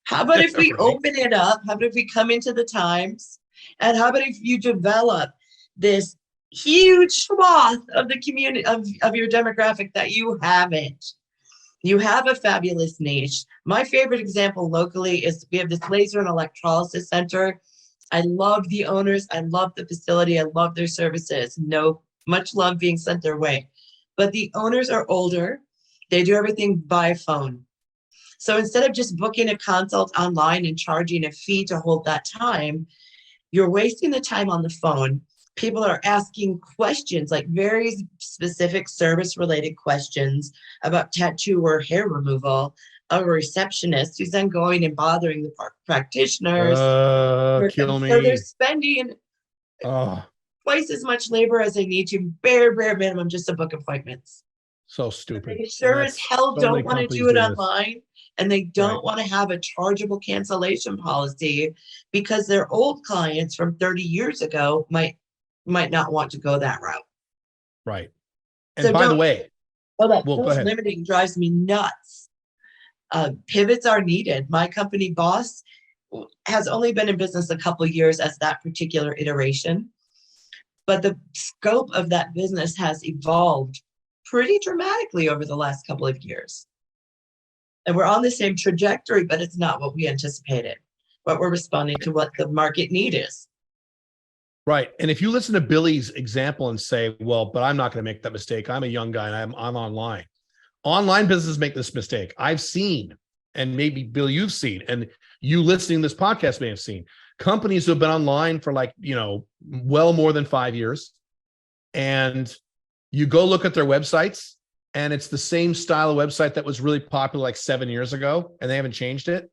How about if we open it up? How about if we come into the times? And how about if you develop this huge swath of the community, of your demographic that you haven't? You have a fabulous niche. My favorite example locally is we have this laser and electrolysis center. I love the owners. I love the facility. I love their services. No, much love being sent their way. But the owners are older. They do everything by phone. So instead of just booking a consult online and charging a fee to hold that time, you're wasting the time on the phone. People are asking questions, like very specific service-related questions about tattoo or hair removal of a receptionist who's then going and bothering the practitioners. Kill me. So they're spending twice as much labor as they need to, bare minimum, just to book appointments. So stupid. They sure as hell don't want to do it online, and they don't want to have a chargeable cancellation policy because their old clients from 30 years ago might might not want to go that route. Right. And So by the way, that well, go ahead. limiting drives me nuts. Pivots are needed. My company boss has only been in business a couple of years as that particular iteration, but the scope of that business has evolved pretty dramatically over the last couple of years. And we're on the same trajectory, but it's not what we anticipated. But we're responding to what the market need is. Right. And if you listen to Billy's example and say, well, but I'm not going to make that mistake. I'm a young guy and I'm online. Online businesses make this mistake. I've seen, and maybe Bill, you've seen, and you listening to this podcast may have seen, companies who have been online for like, well more than 5 years. And you go look at their websites and it's the same style of website that was really popular like 7 years ago, and they haven't changed it.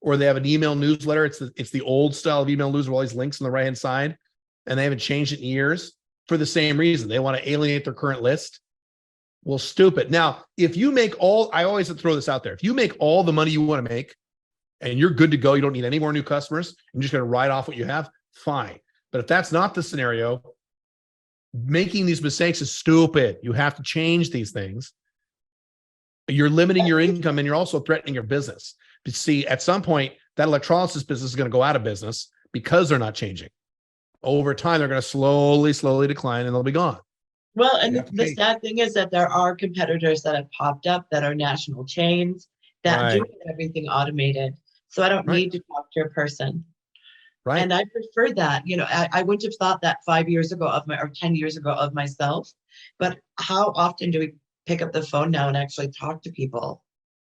Or they have an email newsletter. It's the old style of email news with all these links on the right-hand side, and they haven't changed it in years for the same reason. They want to alienate their current list. Well, stupid. Now, if you make I always throw this out there. If you make all the money you want to make and you're good to go, you don't need any more new customers, you're just going to write off what you have, fine. But if that's not the scenario, making these mistakes is stupid. You have to change these things. You're limiting your income and you're also threatening your business. But see, at some point, that electrolysis business is going to go out of business because they're not changing. Over time, they're going to slowly decline and they'll be gone. Well, and the sad thing is that there are competitors that have popped up that are national chains that do everything automated. So I don't need to talk to a person. Right. And I prefer that. I wouldn't have thought that 5 years ago or 10 years ago of myself. But how often do we pick up the phone now and actually talk to people?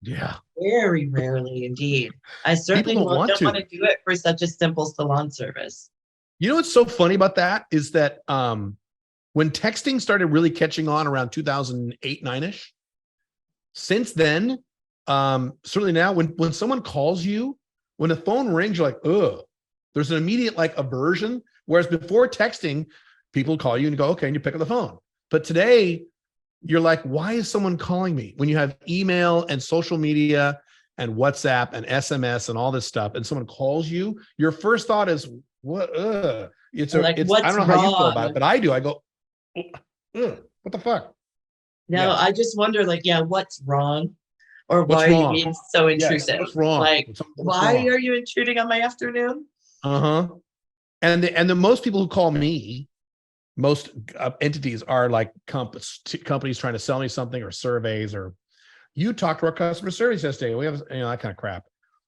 Yeah. Very rarely indeed. I certainly don't want to do it for such a simple salon service. You know what's so funny about that is that when texting started really catching on around 2008, 9-ish, since then, certainly now, when someone calls you, when the phone rings, you're like, ugh, there's an immediate like aversion. Whereas before texting, people call you and you go, okay, and you pick up the phone. But today, you're like, why is someone calling me? When you have email and social media and WhatsApp and SMS and all this stuff, and someone calls you, your first thought is, what? I don't know how you feel about it, but I do. I go, what the fuck? No, I just wonder, what's wrong? Or why are you being so intrusive? Yes, what's wrong? Why are you intruding on my afternoon? And the most people who call me, most entities are like companies trying to sell me something, or surveys, or you talked to our customer service yesterday. We have that kind of crap.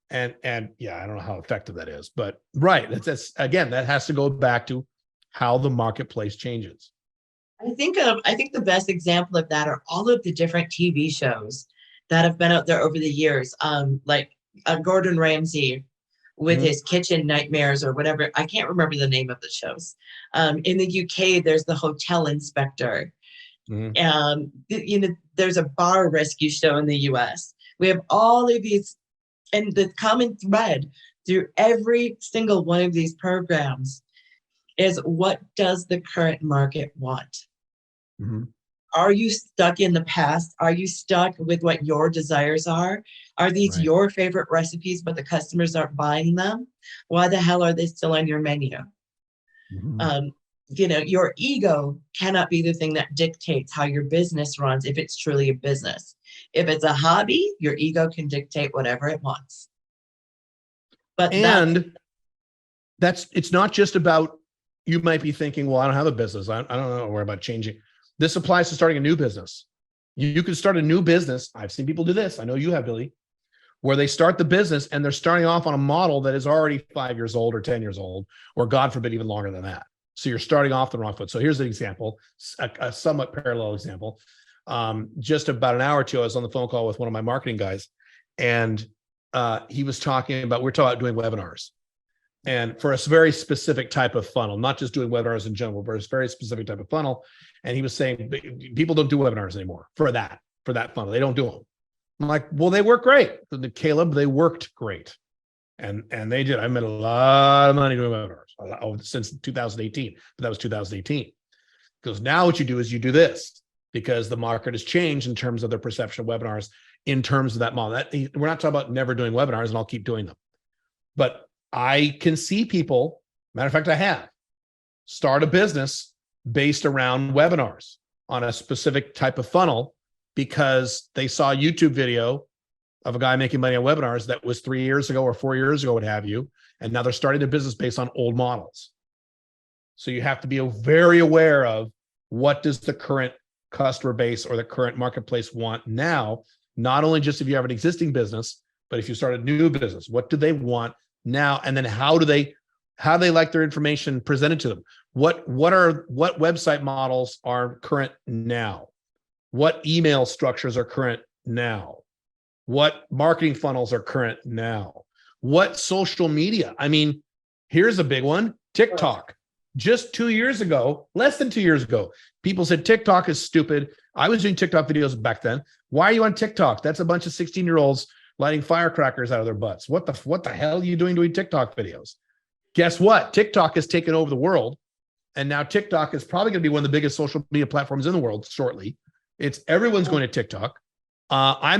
And yeah, I don't know how effective that is, but that's again, that has to go back to how the marketplace changes. I think the best example of that are all of the different TV shows that have been out there over the years. Like Gordon Ramsay with his kitchen nightmares or whatever. I can't remember the name of the shows. In the UK, there's the Hotel Inspector. There's a bar rescue show in the US. We have all of these, and the common thread through every single one of these programs is, what does the current market want? Are you stuck in the past? Are you stuck with what your desires are? Are these your favorite recipes, but the customers aren't buying them? Why the hell are they still on your menu? Your ego cannot be the thing that dictates how your business runs if it's truly a business. If it's a hobby, your ego can dictate whatever it wants. But it's not just about, you might be thinking, well, I don't have a business. I don't know, worry about changing. This applies to starting a new business. You could start a new business. I've seen people do this. I know you have, Billy, where they start the business and they're starting off on a model that is already 5 years old or 10 years old, or God forbid, even longer than that. So you're starting off the wrong foot. So here's an example, a somewhat parallel example. Just about an hour or two, I was on the phone call with one of my marketing guys, and he was talking about, we're talking about doing webinars. And for a very specific type of funnel, not just doing webinars in general, but a very specific type of funnel. And he was saying, people don't do webinars anymore for that funnel. They don't do them. I'm like, well, they work great. Caleb, they worked great. And they did. I made a lot of money doing webinars since 2018, but that was 2018. Because now what you do is you do this, because the market has changed in terms of their perception of webinars, in terms of that model. We're not talking about never doing webinars, and I'll keep doing them. But I can see people, matter of fact, I have, start a business based around webinars on a specific type of funnel because they saw a YouTube video of a guy making money on webinars that was 3 years ago or 4 years ago, what have you. And now they're starting a business based on old models. So you have to be very aware of what does the current customer base or the current marketplace want now, not only just if you have an existing business, but if you start a new business, what do they want now? And then how do they like their information presented to them? What website models are current now? What email structures are current now? What marketing funnels are current now? What social media? I mean, here's a big one, TikTok. Just 2 years ago, less than 2 years ago, people said TikTok is stupid. I was doing TikTok videos back then. Why are you on TikTok? That's a bunch of 16-year-olds lighting firecrackers out of their butts. What the hell are you doing TikTok videos? Guess what? TikTok has taken over the world. And now TikTok is probably going to be one of the biggest social media platforms in the world shortly. Everyone's going to TikTok. I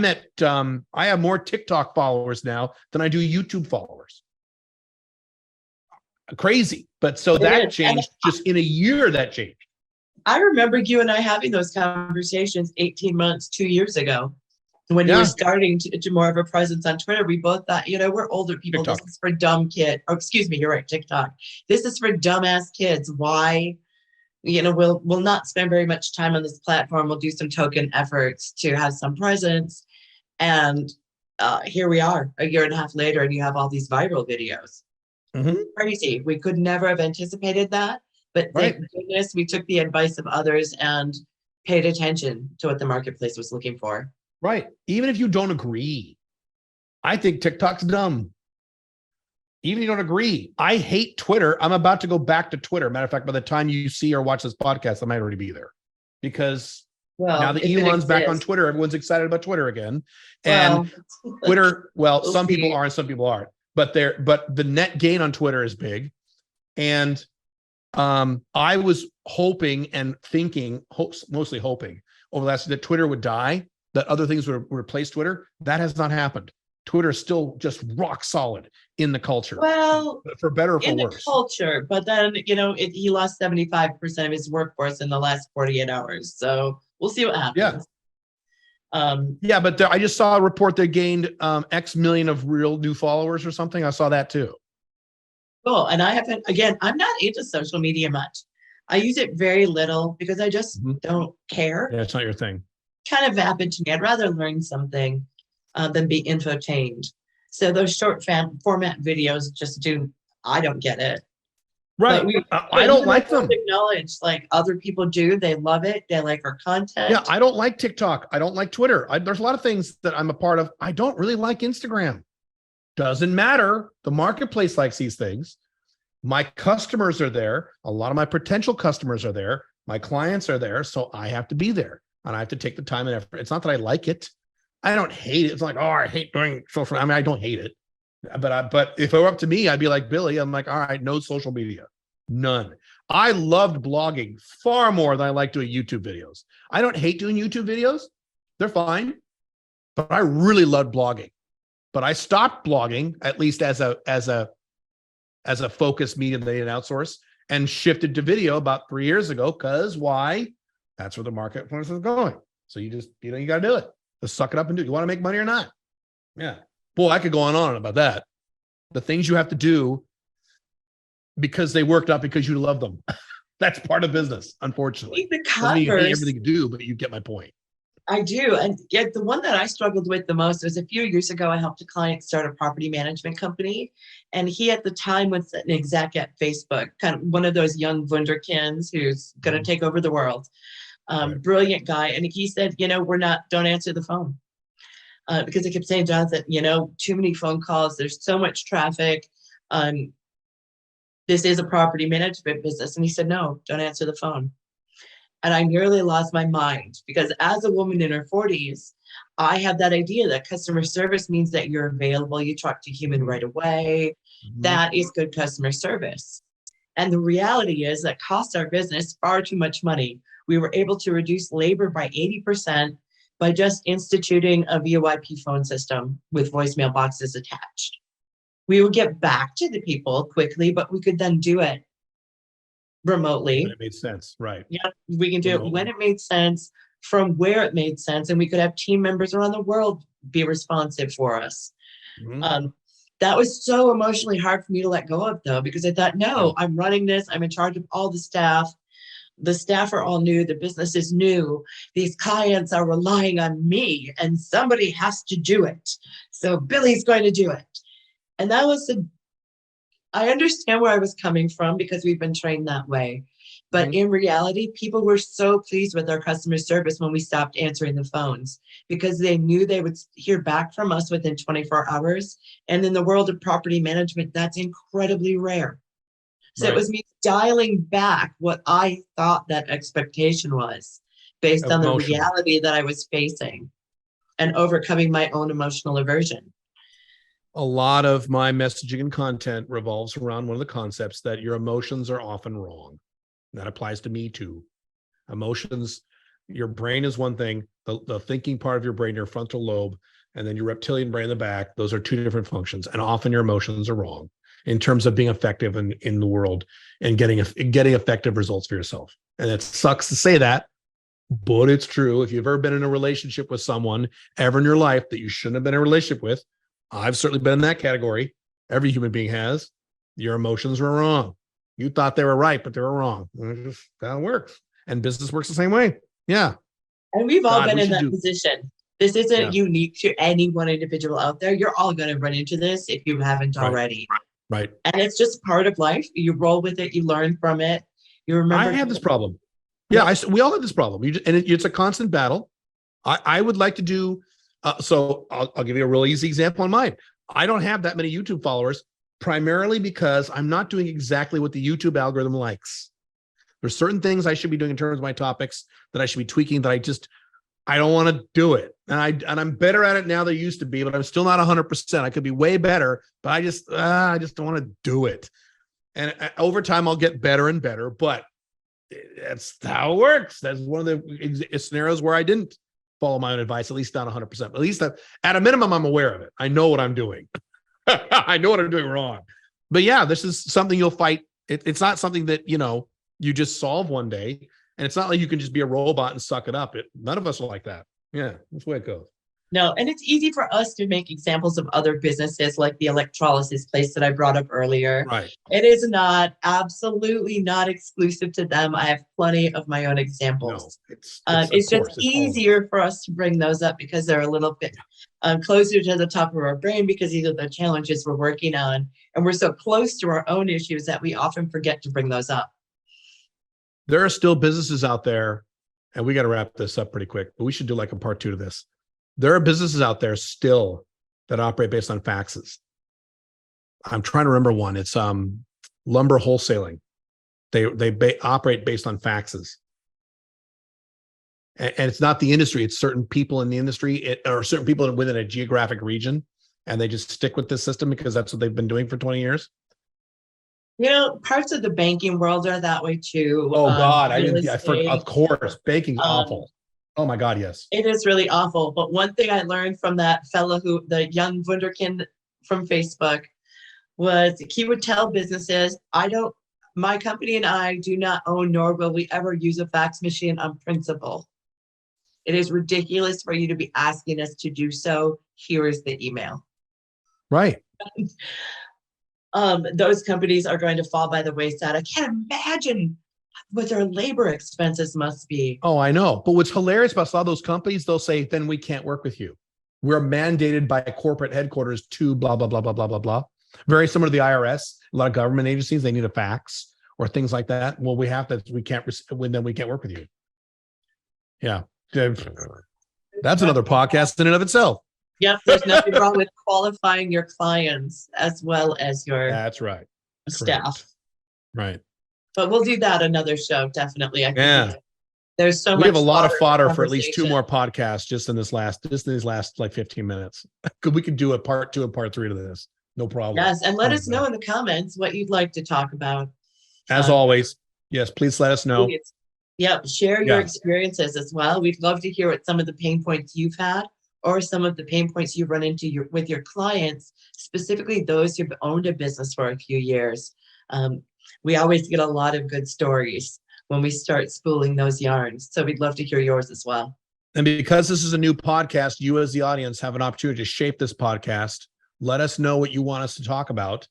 have more TikTok followers now than I do YouTube followers. Crazy. But so that changed just in a year, that changed. I remember you and I having those conversations 18 months, 2 years ago. When you were starting to more of a presence on Twitter, we both thought, we're older people. TikTok. This is for dumb kids. Oh, excuse me, you're right, TikTok. This is for dumbass kids. Why? We'll not spend very much time on this platform. We'll do some token efforts to have some presence. And here we are a year and a half later, and you have all these viral videos. Mm-hmm. Crazy. We could never have anticipated that. But thank goodness we took the advice of others and paid attention to what the marketplace was looking for. Right. Even if you don't agree, I think TikTok's dumb. Even if you don't agree, I hate Twitter. I'm about to go back to Twitter. Matter of fact, by the time you see or watch this podcast, I might already be there because now that Elon's back on Twitter, everyone's excited about Twitter again. And Twitter, some people are and some people aren't, but the net gain on Twitter is big. And I was hoping and thinking, mostly hoping over the last that Twitter would die, that other things would replace Twitter. That has not happened. Twitter is still just rock solid in the culture. Well, for better or for worse. In the culture, but then, he lost 75% of his workforce in the last 48 hours. So we'll see what happens. Yeah. But I just saw a report they gained X million of real new followers or something. I saw that too. Cool. And I'm not into social media much. I use it very little because I just don't care. Yeah, it's not your thing. Kind of vapid to me. I'd rather learn something than be infotained. So those short format videos I don't get it. Right. I don't like them. Acknowledge like other people do. They love it. They like our content. Yeah, I don't like TikTok. I don't like Twitter. There's a lot of things that I'm a part of. I don't really like Instagram. Doesn't matter. The marketplace likes these things. My customers are there. A lot of my potential customers are there. My clients are there. So I have to be there and I have to take the time and effort. It's not that I like it. I don't hate it. It's like, I hate doing social. I mean, I don't hate it, but if it were up to me, I'd be like Billy. I'm like, all right, no social media, none. I loved blogging far more than I like doing YouTube videos. I don't hate doing YouTube videos; they're fine, but I really loved blogging. But I stopped blogging, at least as a focused medium they didn't outsource, and shifted to video about 3 years ago. Because why? That's where the marketplace is going. So you just you got to do it. Just suck it up and do it. You want to make money or not? Yeah. Boy, I could go on about that. The things you have to do because they worked out because you love them. That's part of business, unfortunately. Doesn't mean you hate everything you do, but you get my point. I do. And yet the one that I struggled with the most was a few years ago, I helped a client start a property management company. And he at the time was an exec at Facebook, kind of one of those young wunderkinds who's going to take over the world. Brilliant guy. And he said, don't answer the phone. Because I kept saying, Jonathan, too many phone calls. There's so much traffic. This is a property management business. And he said, no, don't answer the phone. And I nearly lost my mind because as a woman in her 40s, I have that idea that customer service means that you're available. You talk to human right away. Mm-hmm. That is good customer service. And the reality is that costs our business far too much money. We were able to reduce labor by 80% by just instituting a VoIP phone system with voicemail boxes attached. We would get back to the people quickly, but we could then do it remotely. When it made sense, right? Yeah, we can do Remotely. it when it made sense, from where it made sense, and we could have team members around the world be responsive for us. Mm-hmm. That was so emotionally hard for me to let go of, though, because I thought, no, I'm running this. I'm in charge of all the staff. The staff are all new. The business is new. These clients are relying on me, and somebody has to do it. So Billie's going to do it. And that was I understand where I was coming from because we've been trained that way. But in reality, people were so pleased with our customer service when we stopped answering the phones, because they knew they would hear back from us within 24 hours. And in the world of property management, that's incredibly rare. So it was me dialing back what I thought that expectation was based on the reality that I was facing and overcoming my own emotional aversion. A lot of my messaging and content revolves around one of the concepts that your emotions are often wrong. That applies to me too. Emotions, your brain is one thing, the thinking part of your brain, your frontal lobe, and then your reptilian brain in the back, those are two different functions. And often your emotions are wrong in terms of being effective in the world and getting effective results for yourself. And it sucks to say that, but it's true. If you've ever been in a relationship with someone ever in your life that you shouldn't have been in a relationship with, I've certainly been in that category. Every human being has. Your emotions were wrong. You thought they were right, but they were wrong. That's how it works. And business works the same way. Yeah. And we've all been in that position. This isn't unique to any one individual out there. You're all going to run into this if you haven't already. Right. And it's just part of life. You roll with it. You learn from it. You remember. I had this problem. Yeah, we all have this problem. It's a constant battle. I would like to do, so I'll give you a real easy example on mine. I don't have that many YouTube followers, primarily because I'm not doing exactly what the YouTube algorithm likes. There's certain things I should be doing in terms of my topics that I should be tweaking that I don't want to do it. And I'm better at it now than I used to be, but I'm still not 100%. I could be way better, but I just don't want to do it. And over time, I'll get better and better, but that's how it works. That's one of the scenarios where I didn't follow my own advice, at least not 100%. At least at a minimum, I'm aware of it. I know what I'm doing. I know what I'm doing wrong. But yeah, this is something you'll fight. It's not something that, you just solve one day. And it's not like you can just be a robot and suck it up. None of us are like that. Yeah, that's the way it goes. No, and it's easy for us to make examples of other businesses like the electrolysis place that I brought up earlier. Right. It is absolutely not exclusive to them. I have plenty of my own examples. No, it's just easier for us to bring those up because they're a little bit closer to the top of our brain, because these are the challenges we're working on. And we're so close to our own issues that we often forget to bring those up. There are still businesses out there, and we got to wrap this up pretty quick, but we should do like a part 2 to this. There are businesses out there still that operate based on faxes. I'm trying to remember one. It's lumber wholesaling. They operate based on faxes. And it's not the industry. It's certain people in the industry or certain people within a geographic region. And they just stick with this system because that's what they've been doing for 20 years. Parts of the banking world are that way too. Oh God, I forgot. Of course, banking's awful. Oh my God, yes. It is really awful. But one thing I learned from that fellow the young wunderkind from Facebook, was he would tell businesses, my company and I do not own, nor will we ever use a fax machine on principle. It is ridiculous for you to be asking us to do so. Here is the email. Right. Those companies are going to fall by the wayside. I can't imagine what their labor expenses must be. Oh, I know. But what's hilarious about a lot of those companies, they'll say, then we can't work with you. We're mandated by corporate headquarters to blah, blah, blah, blah, blah, blah, blah. Very similar to the IRS. A lot of government agencies, they need a fax or things like that. Well, we can't work with you. Yeah. That's another podcast in and of itself. Yep, there's nothing wrong with qualifying your clients as well as your That's right. Staff. Correct. Right. But we'll do that another show, definitely. I think there's so much. We have a lot of fodder for at least 2 more podcasts just in these last like 15 minutes. We could do a part 2 and part 3 to this. No problem. Yes, and let us know in the comments what you'd like to talk about. As always, yes, please let us know. Yep, share your experiences as well. We'd love to hear what some of the pain points you've had, or some of the pain points you've run into with your clients, specifically those who've owned a business for a few years. we always get a lot of good stories when we start spooling those yarns. So we'd love to hear yours as well. And because this is a new podcast, you as the audience have an opportunity to shape this podcast. Let us know what you want us to talk about.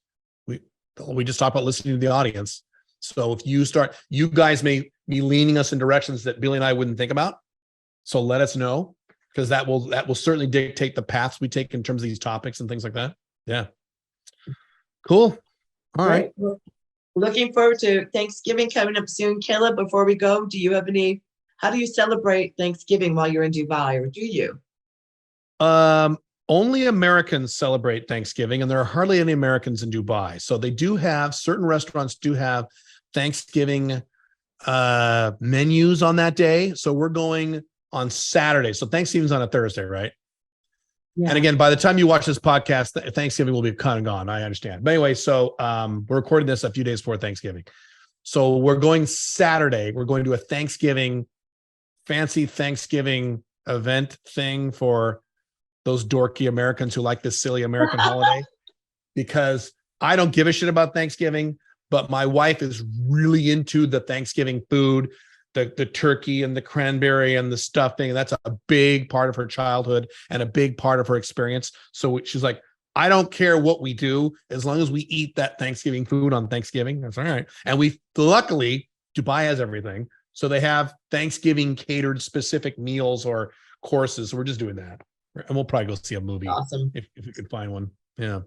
We just talk about listening to the audience. So if you guys may be leaning us in directions that Billie and I wouldn't think about. So let us know, because that will certainly dictate the paths we take in terms of these topics and things like that. Yeah. Cool. All right. Well, looking forward to Thanksgiving coming up soon. Caleb, before we go, how do you celebrate Thanksgiving while you're in Dubai, or do you? Only Americans celebrate Thanksgiving, and there are hardly any Americans in Dubai. So certain restaurants do have Thanksgiving menus on that day. So we're going on Saturday. So Thanksgiving's on a Thursday, right? Yeah. And again, by the time you watch this podcast, Thanksgiving will be kind of gone. I understand. But anyway, so we're recording this a few days before Thanksgiving. So we're going Saturday. We're going to a fancy Thanksgiving event thing for those dorky Americans who like this silly American holiday, because I don't give a shit about Thanksgiving, but my wife is really into the Thanksgiving food, the turkey and the cranberry and the stuffing. That's a big part of her childhood and a big part of her experience. So she's like, I don't care what we do, as long as we eat that Thanksgiving food on Thanksgiving. That's all right. And luckily, Dubai has everything. So they have Thanksgiving catered specific meals or courses. So we're just doing that. And we'll probably go see a movie. Awesome. If we could find one. Yeah.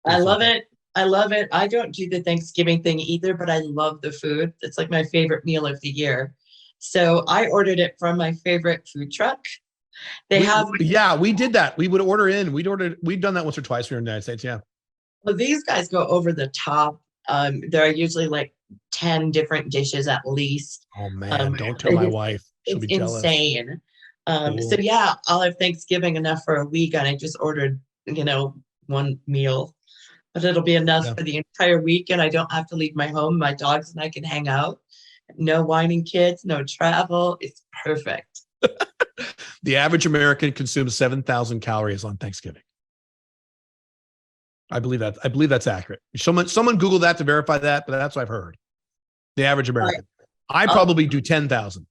I love it. I love it. I don't do the Thanksgiving thing either, but I love the food. It's like my favorite meal of the year. So I ordered it from my favorite food truck. We did that. We would order in. We'd done that once or twice here in the United States. Yeah. Well, these guys go over the top. There are usually like 10 different dishes at least. Oh man, don't tell my wife. She'll be jealous. Insane. So yeah, I'll have Thanksgiving enough for a week, and I just ordered, one meal, but it'll be enough for the entire week, and I don't have to leave my home. My dogs and I can hang out. No whining kids, no travel. It's perfect. The average American consumes 7,000 calories on Thanksgiving. I believe that's accurate. Someone Google that to verify that, but that's what I've heard. The average American. I probably do 10,000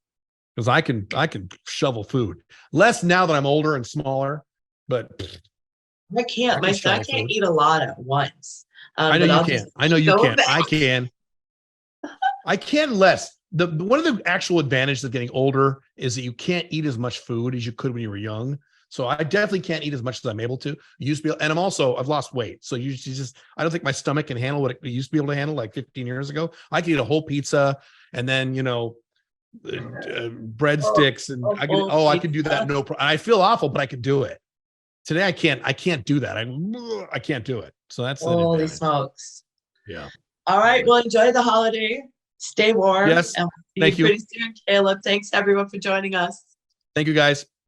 because I can shovel food. Less now that I'm older and smaller, but I can't. My son can't eat a lot at once. I know you can. I know you can. I can. I can less. One of the actual advantages of getting older is that you can't eat as much food as you could when you were young. So I definitely can't eat as much as I'm able to. And I've lost weight. So I don't think my stomach can handle what it used to be able to handle like 15 years ago. I could eat a whole pizza and then, breadsticks and I could do that. No problem. I feel awful, but I could do it. Today I can't do that. I can't do it. So that's holy smokes. Yeah. All right. Well, enjoy the holiday. Stay warm. Yes. And thank you. Pretty soon, Caleb. Thanks everyone for joining us. Thank you guys.